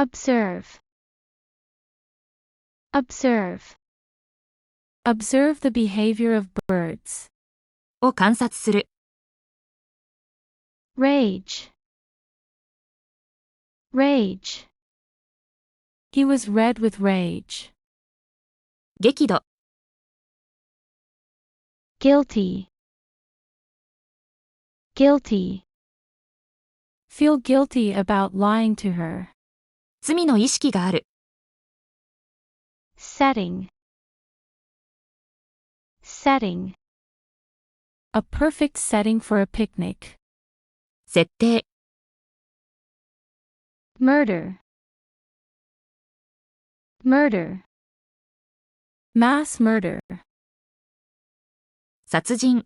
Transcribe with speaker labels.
Speaker 1: observe, observe, observe the behavior of birds,
Speaker 2: を観察する。
Speaker 1: rage, rage, he was red with rage,
Speaker 2: 激怒、
Speaker 1: guilty, guilty, feel guilty about lying to her,
Speaker 2: 罪の意識がある。
Speaker 1: setting, setting, a perfect setting for a picnic,
Speaker 2: 設定、
Speaker 1: murder, murder, mass murder,
Speaker 2: 殺人、